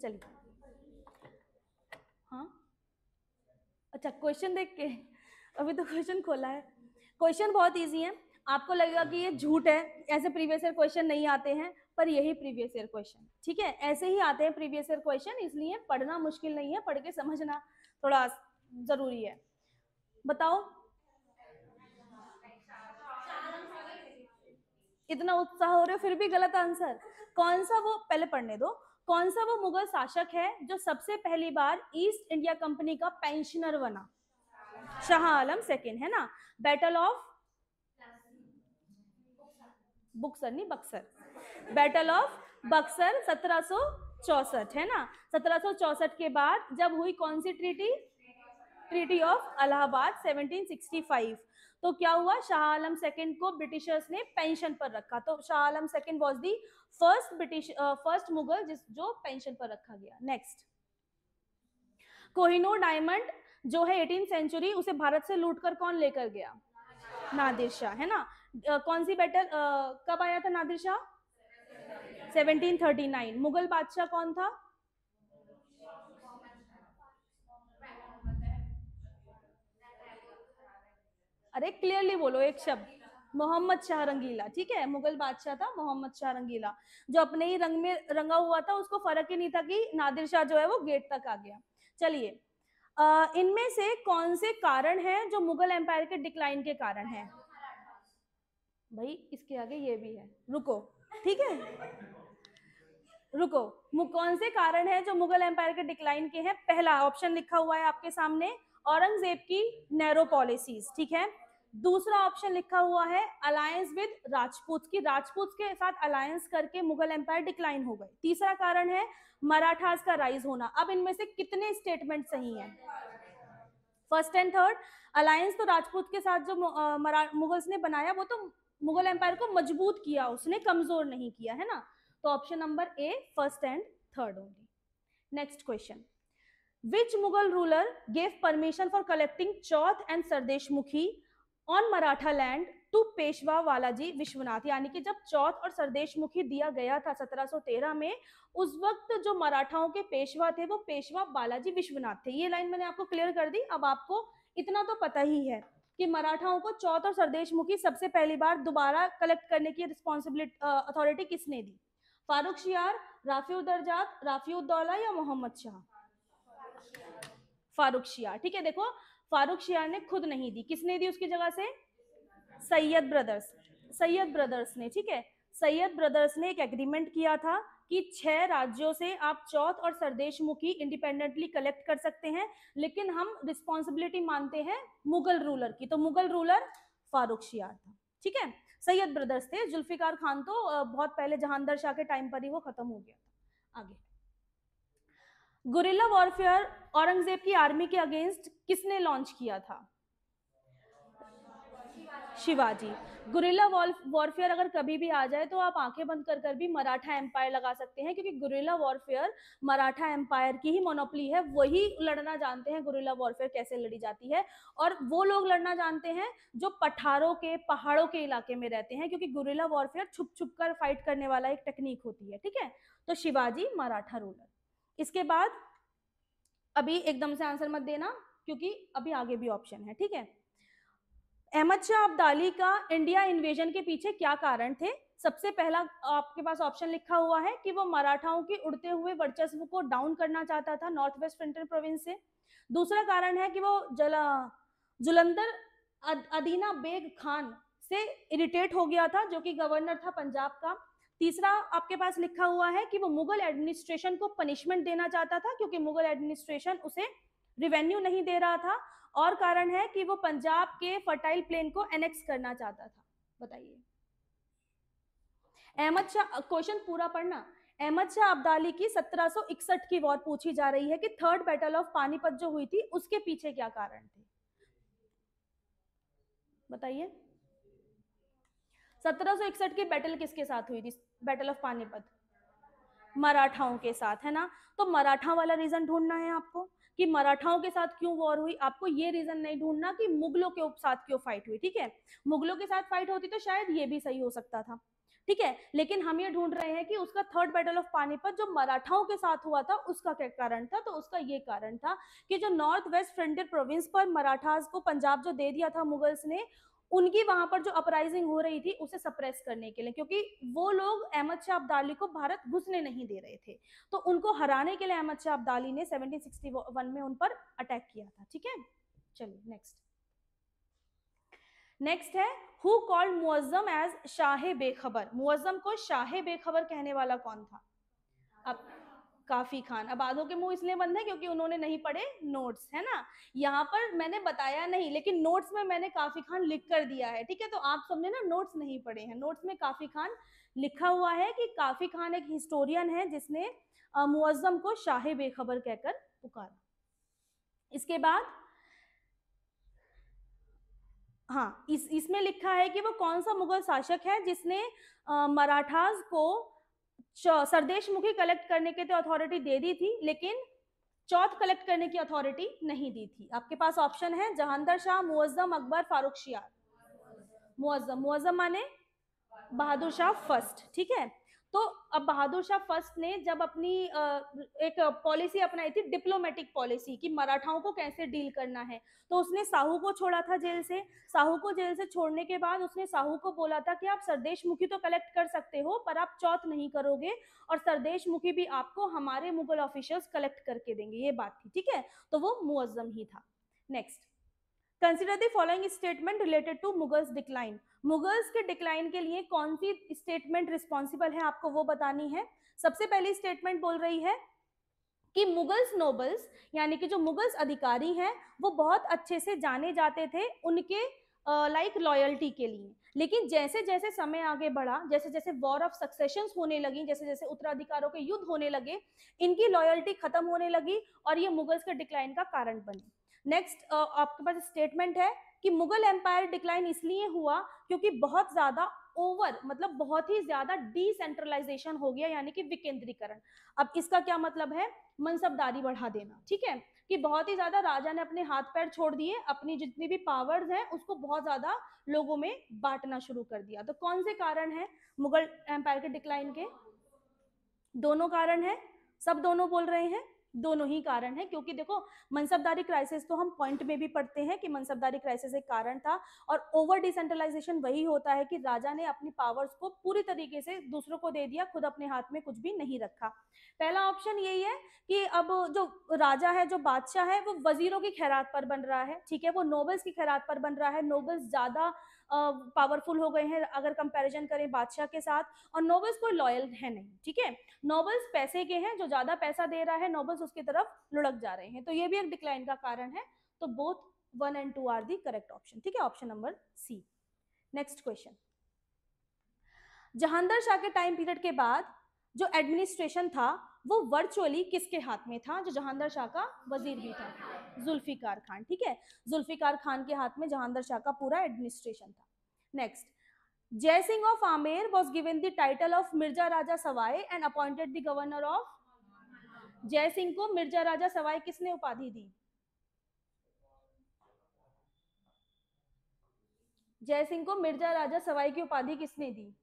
चलिए, हाँ अच्छा क्वेश्चन देख के, अभी तो क्वेश्चन खोला है। क्वेश्चन बहुत इजी है, आपको लगेगा कि ये झूठ है, ऐसे प्रीवियस ईयर क्वेश्चन नहीं आते हैं, पर यही प्रीवियस ईयर क्वेश्चन, ठीक है, ऐसे ही आते हैं प्रीवियस ईयर क्वेश्चन, इसलिए पढ़ना मुश्किल नहीं है, पढ़ के समझना थोड़ा जरूरी है। बताओ, इतना उत्साह हो रहे हो फिर भी गलत आंसर। कौन सा वो, पहले पढ़ने दो, कौन सा वो मुगल शासक है जो सबसे पहली बार ईस्ट इंडिया कंपनी का पेंशनर बना? शाह आलम सेकंड, है ना। बैटल ऑफ बुक्सर नहीं बक्सर, बैटल ऑफ बक्सर 1764, है ना। 1764 के बाद जब हुई कौन सी ट्रीटी? Treaty of Allahabad 1765। तो क्या हुआ, शाह आलम सेकंड को ब्रिटिशर्स ने पेंशन पर रखा, तो Shah Alam second was the first Mughal जो पेंशन पर रखा गया। नेक्स्ट, कोहिनूर डायमंड जो है 18th सेंचुरी, उसे भारत से लूटकर कौन लेकर गया? नादिर शाह, है ना। कौन सी बैटल, कब आया था नादिर शाह? 1739। मुगल बादशाह कौन था? अरे क्लियरली बोलो एक शब्द। मोहम्मद शाह रंगीला, ठीक है, मुगल बादशाह था मोहम्मद शाह रंगीला, जो अपने ही रंग में रंगा हुआ था, उसको फर्क ही नहीं था कि नादिर शाह जो है वो गेट तक आ गया। चलिए, इनमें से कौन से कारण हैं जो मुगल एम्पायर के डिक्लाइन के कारण है? भाई इसके आगे ये भी है, रुको, ठीक है, रुको। कौन से कारण है जो मुगल एम्पायर के डिक्लाइन के हैं? पहला ऑप्शन लिखा हुआ है आपके सामने, औरंगजेब की नैरो पॉलिसीज, ठीक है। दूसरा ऑप्शन लिखा हुआ है अलायंस विद राजपूत की, राजपूत के साथ अलायंस करके मुगल एम्पायर डिक्लाइन हो गए। तीसरा कारण है मराठास का राइज होना। अब इनमें से कितने स्टेटमेंट सही हैं? First and third. अलायंस तो राजपूत के साथ जो मुगल्स ने बनाया, वो तो मुगल एम्पायर को मजबूत किया, उसने कमजोर नहीं किया, है ना। तो option number A, first and third only. Next question, which Mughal ruler gave permission for collecting chauth and sardeshmukhi on Maratha land to Peshwa Balaji Vishwanath? यानी कि जब चौथ और सरदेशमुखी दिया गया था 1713 में, उस वक्त जो मराठाओं के पेशवा थे वो पेशवा बालाजी विश्वनाथ थे। ये लाइन मैंने आपको क्लियर कर दी। अब आपको इतना तो पता ही है कि मराठाओं को चौथ और सरदेशमुखी सबसे पहली बार दोबारा कलेक्ट करने की रिस्पॉन्सिबिलिटी अथॉरिटी किसने दी? फारूक शियार, राफीउद्दर्जात, राफीउद्दौला या मोहम्मद शाह? फारूक शियार, ठीक है। देखो, फारूक शियार ने खुद नहीं दी, किसने दी उसकी जगह से? सैयद ब्रदर्स, सैयद ब्रदर्स ने, ठीक है। सैयद ब्रदर्स ने एक एग्रीमेंट किया था कि 6 राज्यों से आप चौथ और सरदेशमुखी इंडिपेंडेंटली कलेक्ट कर सकते हैं, लेकिन हम रिस्पॉन्सिबिलिटी मानते हैं मुगल रूलर की। तो मुगल रूलर फारूक शियार था, ठीक है। सैयद ब्रदर्स थे, जुल्फिकार खान तो बहुत पहले जहांदर शाह के टाइम पर ही वो खत्म हो गया था। आगे, गुरिल्ला वॉरफेयर औरंगजेब की आर्मी के अगेंस्ट किसने लॉन्च किया था? शिवाजी। गुरिल्ला वॉरफेयर अगर कभी भी आ जाए तो आप आंखें बंद कर कर भी मराठा एम्पायर लगा सकते हैं, क्योंकि गुरिल्ला वॉरफेयर मराठा एम्पायर की ही मोनोपोली है, वही लड़ना जानते हैं गुरिल्ला वॉरफेयर कैसे लड़ी जाती है। और वो लोग लड़ना जानते हैं जो पठारों के, पहाड़ों के इलाके में रहते हैं, क्योंकि गुरिल्ला वॉरफेयर छुप छुप कर फाइट करने वाला एक टेक्निक होती है, ठीक है। तो शिवाजी मराठा रूलर। इसके बाद अभी एकदम से आंसर मत देना, क्योंकि अभी आगे भी ऑप्शन है, ठीक है। अहमद शाह अब्दाली का इंडिया इन्वेजन के पीछे क्या कारण थे? सबसे पहला आपके पास ऑप्शन लिखा हुआ है कि वो मराठाओं के उड़ते हुए वर्चस्व को डाउन करना चाहता था नॉर्थ वेस्ट फ्रंटियर प्रोविंस से। दूसरा कारण है कि वो जुलंदर अदीना बेग खान से इरिटेट हो गया था, जो कि गवर्नर था पंजाब का। तीसरा आपके पास लिखा हुआ है कि वो मुगल एडमिनिस्ट्रेशन को पनिशमेंट देना चाहता था, क्योंकि मुगल एडमिनिस्ट्रेशन उसे रिवेन्यू नहीं दे रहा था। और कारण है कि वो पंजाब के फर्टाइल प्लेन को एनेक्स करना चाहता था। बताइए, अहमद शाह, क्वेश्चन पूरा पढ़ना। अहमद शाह अब्दाली की 1761 की वॉर पूछी जा रही है कि थर्ड बैटल ऑफ पानीपत जो हुई थी उसके पीछे क्या कारण थे? बताइए, 1761 की बैटल किसके साथ हुई थी? बैटल ऑफ पानीपत मराठाओं के साथ, है ना। तो मराठा वाला रीजन ढूंढना है आपको कि मराठाओं के साथ क्यों वॉर हुई। आपको ये रीजन नहीं ढूंढना कि मुगलों के साथ क्यों फाइट हुई, ठीक है। मुगलों के साथ फाइट होती तो शायद ये भी सही हो सकता था, ठीक है, लेकिन हम ये ढूंढ रहे हैं कि उसका थर्ड बैटल ऑफ पानीपत जो मराठाओं के साथ हुआ था उसका क्या कारण था। तो उसका ये कारण था कि जो नॉर्थ वेस्ट फ्रंटियर प्रोविंस पर मराठास को पंजाब जो दे दिया था मुगल्स ने, उनकी वहां पर जो अपराइजिंग हो रही थी उसे सप्रेस करने के लिए, क्योंकि वो लोग अहमद शाह अब्दाली को भारत घुसने नहीं दे रहे थे, तो उनको हराने के लिए अहमद शाह अब्दाली ने 1761 में उन पर अटैक किया था। ठीक है, चलिए नेक्स्ट। नेक्स्ट है who called Muazzam as Shah Bekhabar. Muazzam को शाह बेखबर कहने वाला कौन था? अब काफी खान। अब आधों के मुंह इसलिए बंद है क्योंकि उन्होंने नहीं पढ़े नोट्स, है ना। यहाँ पर मैंने बताया नहीं, लेकिन नोट्स में मैंने काफी खान लिख कर दिया है। ठीक है, तो आप सबने ना नोट्स नहीं पढ़े हैं, नोट्स में काफी खान लिखा हुआ है कि काफी खान एक हिस्टोरियन है जिसने मुअज्जम को शाह बेखबर कहकर पुकारा। इसके बाद हाँ, इसमें लिखा है कि वो कौन सा मुगल शासक है जिसने मराठास को सरदेशमुखी कलेक्ट करने के तो अथॉरिटी दे दी थी, लेकिन चौथ कलेक्ट करने की अथॉरिटी नहीं दी थी। आपके पास ऑप्शन है जहांदर शाह, मुअज्जम, अकबर, फारूक शियार। मुअज्जम, मुअज्जम माने बहादुर शाह फर्स्ट। ठीक है, तो अब बहादुर शाह फर्स्ट ने जब अपनी एक पॉलिसी अपनाई थी, डिप्लोमेटिक पॉलिसी, कि मराठाओं को कैसे डील करना है, तो उसने साहू को छोड़ा था जेल से। साहू को जेल से छोड़ने के बाद उसने साहू को बोला था कि आप सरदेशमुखी तो कलेक्ट कर सकते हो पर आप चौथ नहीं करोगे, और सरदेशमुखी भी आपको हमारे मुगल ऑफिशियल्स कलेक्ट करके देंगे, ये बात थी। ठीक है, तो वो मुअज्जम ही था। Next, consider the following statement related to Mughals decline. Mughals के डिक्लाइन के लिए कौन सी स्टेटमेंट रिस्पॉन्सिबल है, आपको वो बतानी है। सबसे पहली स्टेटमेंट बोल रही है कि मुगल्स नोबल्स, यानी कि जो मुगल्स अधिकारी हैं, वो बहुत अच्छे से जाने जाते थे उनके लाइक लॉयल्टी के लिए, लेकिन जैसे जैसे समय आगे बढ़ा, जैसे जैसे वॉर ऑफ सक्सेशन होने लगी, जैसे जैसे उत्तराधिकारों के युद्ध होने लगे, इनकी लॉयल्टी खत्म होने लगी और ये मुगल्स के डिक्लाइन का कारण बनी। नेक्स्ट आपके पास स्टेटमेंट है कि मुगल एम्पायर डिक्लाइन इसलिए हुआ क्योंकि बहुत ज्यादा ओवर, मतलब बहुत ही ज्यादा डिसेंट्रलाइजेशन हो गया, यानी कि विकेंद्रीकरण। अब इसका क्या मतलब है? मनसबदारी बढ़ा देना। ठीक है, कि बहुत ही ज्यादा राजा ने अपने हाथ पैर छोड़ दिए, अपनी जितनी भी पावर्स हैं उसको बहुत ज्यादा लोगों में बांटना शुरू कर दिया। तो कौन से कारण है मुगल एम्पायर के डिक्लाइन के? दोनों कारण है, सब दोनों बोल रहे हैं, दोनों ही कारण है, क्योंकि देखो मनसबदारी क्राइसिस तो हम पॉइंट में भी पढ़ते हैं कि मनसबदारी क्राइसिस एक कारण था, और ओवर डिसेंट्रलाइजेशन वही होता है कि राजा ने अपनी पावर्स को पूरी तरीके से दूसरों को दे दिया, खुद अपने हाथ में कुछ भी नहीं रखा। पहला ऑप्शन यही है कि अब जो राजा है, जो बादशाह है, वो वजीरों की खैरात पर बन रहा है। ठीक है, वो नोबल्स की खैरात पर बन रहा है, नोबल्स ज्यादा पावरफुल हो गए हैं अगर कंपैरिजन करें बादशाह के साथ, और नोबल्स कोई लॉयल है नहीं। ठीक है, नोबल्स पैसे के हैं, जो ज्यादा पैसा दे रहा है नोबल्स उसकी तरफ लुढ़क जा रहे हैं, तो ये भी एक डिक्लाइन का कारण है। तो both 1 and 2 are the correct option. ठीक है, option number C. Next question, Jahangir Shah के टाइम पीरियड के बाद जो एडमिनिस्ट्रेशन था वो वर्चुअली किसके हाथ में था, जो जहांगीर शाह का वजीर भी था? जुल्फिकार खान। ठीक है, जुल्फिकार खान के हाथ में जहांगीर शाह का पूरा एडमिनिस्ट्रेशन था। नेक्स्ट, जय Singh of Amer was given the title of Mirza Raja Sawai and appointed the governor of। जय सिंह को मिर्जा राजा सवाई किसने उपाधि दी? जय सिंह को मिर्जा राजा सवाई की उपाधि किसने दी?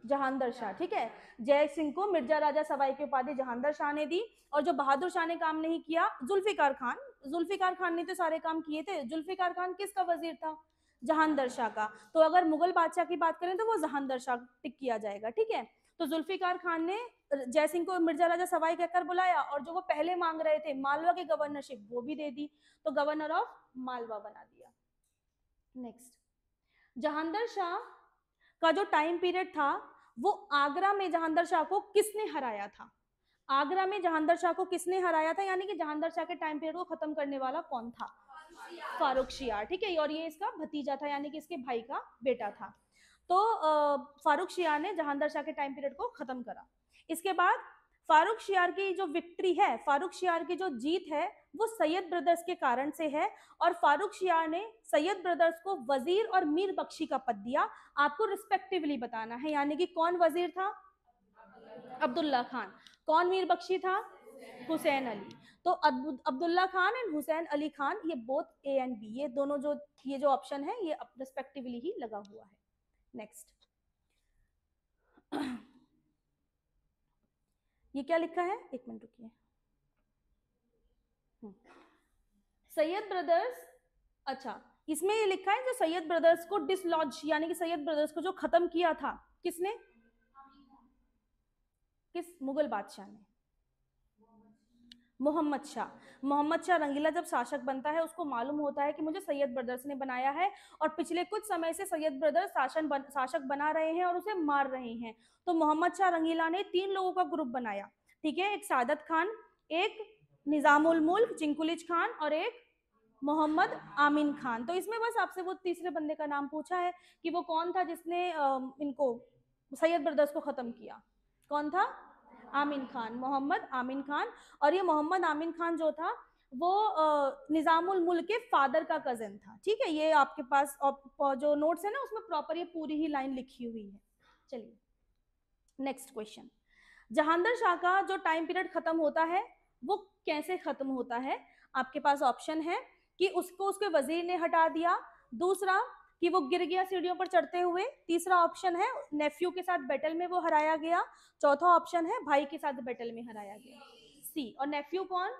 जहांगीर शाह। ठीक है, जय सिंह को मिर्जा राजा सवाई की उपाधि जहांगीर शाह ने दी, और जो बहादुर शाह ने काम नहीं किया, जुल्फिकार खान। जुल्फिकार खान ने तो सारे काम किए थे। जुल्फिकार खान किसका वजीर था? जहांगीर शाह का। तो अगर मुगल बादशाह की बात करें तो वो जहांगीर शाह टिक किया जाएगा। ठीक है, तो जुल्फिकार खान ने जय सिंह को मिर्जा राजा सवाई कहकर बुलाया, और जो वो पहले मांग रहे थे मालवा की गवर्नरशिप, वो भी दे दी, तो गवर्नर ऑफ मालवा बना दिया। नेक्स्ट, जहांगीर शाह का जो टाइम पीरियड था, वो आगरा में जहांगीर शाह को किसने हराया था? आगरा में जहांगीर शाह को किसने हराया था, यानी कि जहांगीर शाह के टाइम पीरियड को खत्म करने वाला कौन था? फारूक शियार। ठीक है, और ये इसका भतीजा था, यानी कि इसके भाई का बेटा था। तो फारूक शियार ने जहांगीर शाह के टाइम पीरियड को खत्म करा। इसके बाद फारूक शियार की जो विक्ट्री है, फारूक शियार की जो जीत है, वो सैयद ब्रदर्स के कारण से है, और फारूक शियार ने सैयद ब्रदर्स को वजीर और मीर बख्शी का पद दिया। आपको रिस्पेक्टिवली बताना है, यानी कि कौन वजीर था? अब्दुल्ला खान। कौन मीर बख्शी था? हुसैन अली। तो अब्दुल्ला खान एंड हुसैन अली खान, ये बोथ ए एंड बी, ये दोनों जो ये जो ऑप्शन है ये रिस्पेक्टिवली ही लगा हुआ है। नेक्स्ट ये क्या लिखा है, एक मिनट रुकिए। सैयद ब्रदर्स, अच्छा इसमें ये लिखा है जो सैयद ब्रदर्स को डिसलॉज यानी कि सैयद ब्रदर्स को जो खत्म किया था किसने, किस मुगल बादशाह ने, मोहम्मद शाह। मोहम्मद शाह रंगीला जब शासक बनता है उसको मालूम होता है कि मुझे सैयद ब्रदर्स ने बनाया है और पिछले कुछ समय से सैयद ब्रदर्स शासक बना रहे हैं और उसे मार रहे हैं। तो मोहम्मद शाह रंगीला ने 3 लोगों का ग्रुप बनाया, ठीक है, एक सादत खान, एक निजामुल मुल्क चिंकुलिज खान और एक मोहम्मद आमीन खान। तो इसमें बस आपसे वो तीसरे बंदे का नाम पूछा है कि वो कौन था जिसने इनको सैयद ब्रदर्स को खत्म किया, कौन था, आमीन खान, मोहम्मद आमीन खान। और ये मोहम्मद आमीन खान जो था वो निजामुल मुल्क के फादर का कजन था, ठीक है। ये आपके पास जो नोट्स है ना उसमें प्रॉपर ये पूरी ही लाइन लिखी हुई है। चलिए नेक्स्ट क्वेश्चन, जहांगीर शाह का जो टाइम पीरियड खत्म होता है वो कैसे खत्म होता है। आपके पास ऑप्शन है कि उसको उसके वजीर ने हटा दिया, दूसरा कि वो गिर गया सीढ़ियों पर चढ़ते हुए, तीसरा ऑप्शन है नेफ्यू के साथ बैटल में वो हराया गया, चौथा ऑप्शन है भाई के साथ बैटल में हराया गया। सी, और नेफ्यू कौन,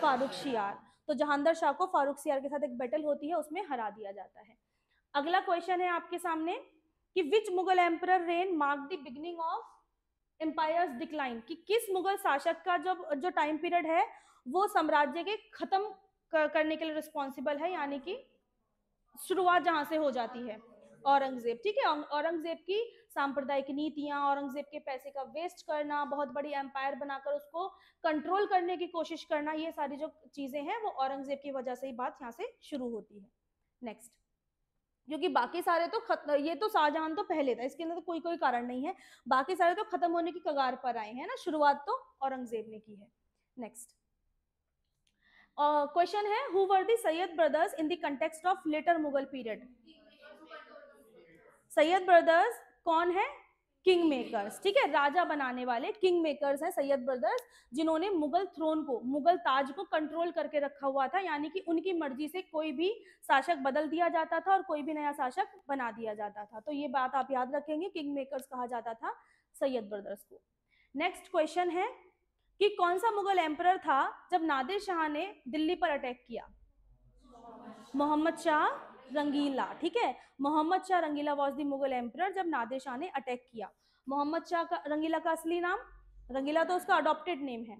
फारूक शियार। तो जहांगीर शाह को फारूक शियार के साथ एक बैटल होती है उसमें हरा दिया जाता है। अगला क्वेश्चन है आपके सामने कि which Mughal emperor reign mark the beginning of empires decline, कि किस मुगल शासक का जो टाइम पीरियड है वो साम्राज्य के खत्म करने के लिए रिस्पॉन्सिबल है, यानी कि शुरुआत जहां से हो जाती है, औरंगजेब, ठीक है। औरंगजेब की सांप्रदायिक नीतियां, औरंगजेब के पैसे का वेस्ट करना, बहुत बड़ी एम्पायर बनाकर उसको कंट्रोल करने की कोशिश करना, ये सारी जो चीजें हैं वो औरंगजेब की वजह से ही बात यहाँ से शुरू होती है। नेक्स्ट, क्योंकि बाकी सारे तो ये तो शाहजहां तो पहले था, इसके अंदर तो कोई कोई कारण नहीं है, बाकी सारे तो खत्म होने की कगार पर आए हैं ना, शुरुआत तो औरंगजेब ने की है। नेक्स्ट क्वेश्चन है, who were the Sayyid brothers in the context of later Mughal period. Sayyid brothers कौन है, किंग मेकर्स, ठीक है, राजा बनाने वाले किंग मेकर्स हैं सैयद ब्रदर्स, जिन्होंने मुगल थ्रोन को, मुगल ताज को कंट्रोल करके रखा हुआ था, यानी कि उनकी मर्जी से कोई भी शासक बदल दिया जाता था और कोई भी नया शासक बना दिया जाता था। तो ये बात आप याद रखेंगे, किंग मेकर्स कहा जाता था सैयद ब्रदर्स को। नेक्स्ट क्वेश्चन है कि कौन सा मुगल एम्परर था जब नादिर शाह ने दिल्ली पर अटैक किया। मोहम्मद शाह रंगीला, ठीक है, मोहम्मद शाह रंगीला वॉज द मुगल एम्परर जब नादिर शाह ने अटैक किया। मोहम्मद शाह का रंगीला का असली नाम, रंगीला तो उसका अडॉप्टेड नेम है,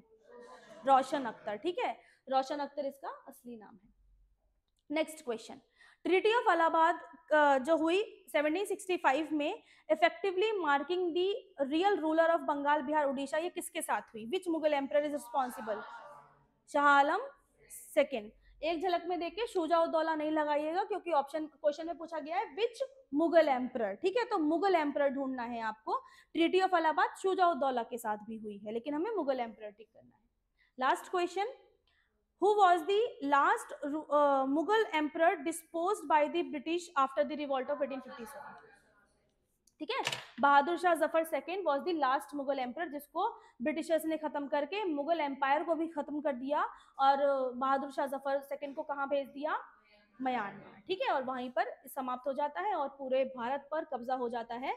रोशन अख्तर, ठीक है, रोशन अख्तर इसका असली नाम है। Next question, treaty of Allahabad जो हुई 1765 में, effectively marking the real ruler of Bengal Bihar Orissa, ये किसके साथ हुई, which Mughal emperor is responsible, Shah Alam second. एक झलक में देख के शुजाउद्दौला नहीं लगाइएगा क्योंकि ऑप्शन क्वेश्चन में पूछा गया है विच मुगल एम्परर, ठीक है, तो मुगल एम्परर ढूंढना है आपको। ट्रीटी ऑफ अलाहाबाद शुजाउद्दौला के साथ भी हुई है लेकिन हमें मुगल एम्परर टिक करना है। Last question, who was the last Mughal emperor disposed by the British after the revolt of 1857, ठीक है, Bahadur Shah Zafar second was the last Mughal emperor जिसको ब्रिटिशर्स ने खत्म करके मुगल एम्पायर को भी खत्म कर दिया और बहादुर शाह जफर सेकेंड को कहाँ भेज दिया, म्यांमार, ठीक है, और वहीं पर समाप्त हो जाता है और पूरे भारत पर कब्जा हो जाता है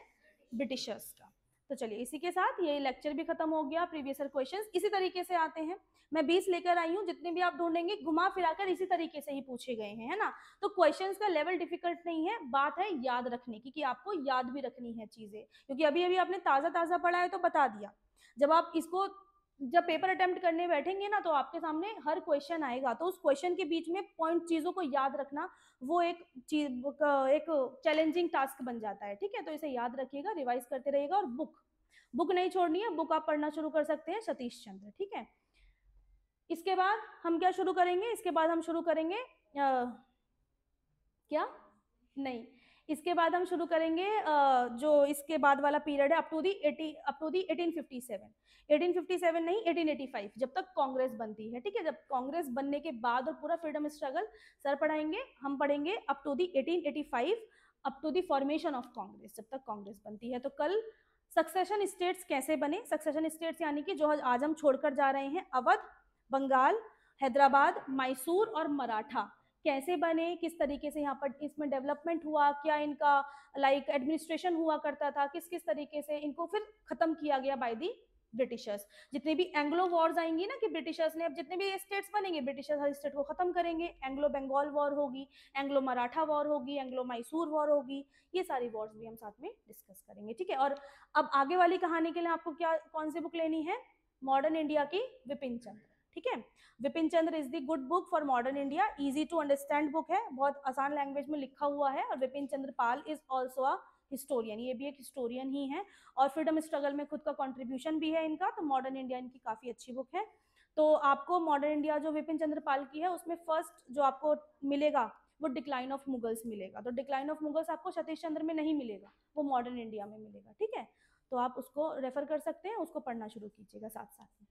ब्रिटिशर्स का। तो चलिए इसी के साथ ये लेक्चर भी खत्म हो गया। प्रीवियस ईयर क्वेश्चंस इसी तरीके से आते हैं, मैं 20 लेकर आई हूँ, जितने भी आप ढूंढेंगे घुमा फिराकर इसी तरीके से ही पूछे गए हैं, है ना। तो क्वेश्चंस का लेवल डिफिकल्ट नहीं है, बात है याद रखने की कि आपको याद भी रखनी है चीजें, क्योंकि अभी अभी आपने ताजा ताजा पढ़ा है तो बता दिया, जब आप इसको जब पेपर अटेम्प्ट करने बैठेंगे ना तो आपके सामने हर क्वेश्चन आएगा, तो उस क्वेश्चन के बीच में पॉइंट चीजों को याद रखना वो एक चैलेंजिंग टास्क बन जाता है, ठीक है। तो इसे याद रखिएगा, रिवाइज करते रहिएगा और बुक नहीं छोड़नी है, बुक आप पढ़ना शुरू कर सकते हैं सतीश चंद्र, ठीक है। इसके बाद हम क्या शुरू करेंगे, इसके बाद हम शुरू करेंगे क्या नहीं, इसके बाद हम शुरू करेंगे जो इसके बाद वाला पीरियड है अप टू दी 1857, 1857 नहीं 1885, जब तक कांग्रेस बनती है, ठीक है। जब कांग्रेस बनने के बाद और पूरा फ्रीडम स्ट्रगल सर पढ़ाएंगे, हम पढ़ेंगे up to the 1885 up to the formation of Congress, जब तक कांग्रेस बनती है। तो कल सक्सेशन स्टेट्स कैसे बने? सक्सेशन स्टेट्स यानी कि जो आज हम छोड़कर जा रहे हैं, अवध, बंगाल, हैदराबाद, मैसूर और मराठा, कैसे बने, किस तरीके से यहाँ पर इसमें डेवलपमेंट हुआ, क्या इनका लाइक एडमिनिस्ट्रेशन हुआ करता था, किस किस तरीके से इनको फिर खत्म किया गया बाय दी ब्रिटिशर्स। जितनी भी एंग्लो वॉर्स आएंगी ना कि ब्रिटिशर्स ने, अब जितने भी स्टेट्स बनेंगे ब्रिटिशर्स हर स्टेट को खत्म करेंगे, एंग्लो बंगाल वॉर होगी, एंग्लो मराठा वॉर होगी, एंग्लो मैसूर वॉर होगी, ये सारी वॉर्स भी हम साथ में डिस्कस करेंगे, ठीक है। और अब आगे वाली कहानी के लिए आपको क्या कौन सी बुक लेनी है? मॉडर्न इंडिया की विपिन चंद्र, ठीक है। Vipin Chandra is the good book for modern India, easy to understand book है, बहुत आसान लैंग्वेज में लिखा हुआ है। और Vipin Chandra Pal is also a historian, ये भी एक हिस्टोरियन ही है और फ्रीडम स्ट्रगल में खुद का कंट्रीब्यूशन भी है इनका, तो मॉडर्न इंडिया इनकी काफी अच्छी बुक है। तो आपको मॉडर्न इंडिया जो विपिन चंद्र पाल की है उसमें फर्स्ट जो आपको मिलेगा वो डिक्लाइन ऑफ मुगल्स मिलेगा। तो डिक्लाइन ऑफ मुगल्स आपको सतीश चंद्र में नहीं मिलेगा, वो मॉडर्न इंडिया में मिलेगा, ठीक है। तो आप उसको रेफर कर सकते हैं, उसको पढ़ना शुरू कीजिएगा साथ साथ में।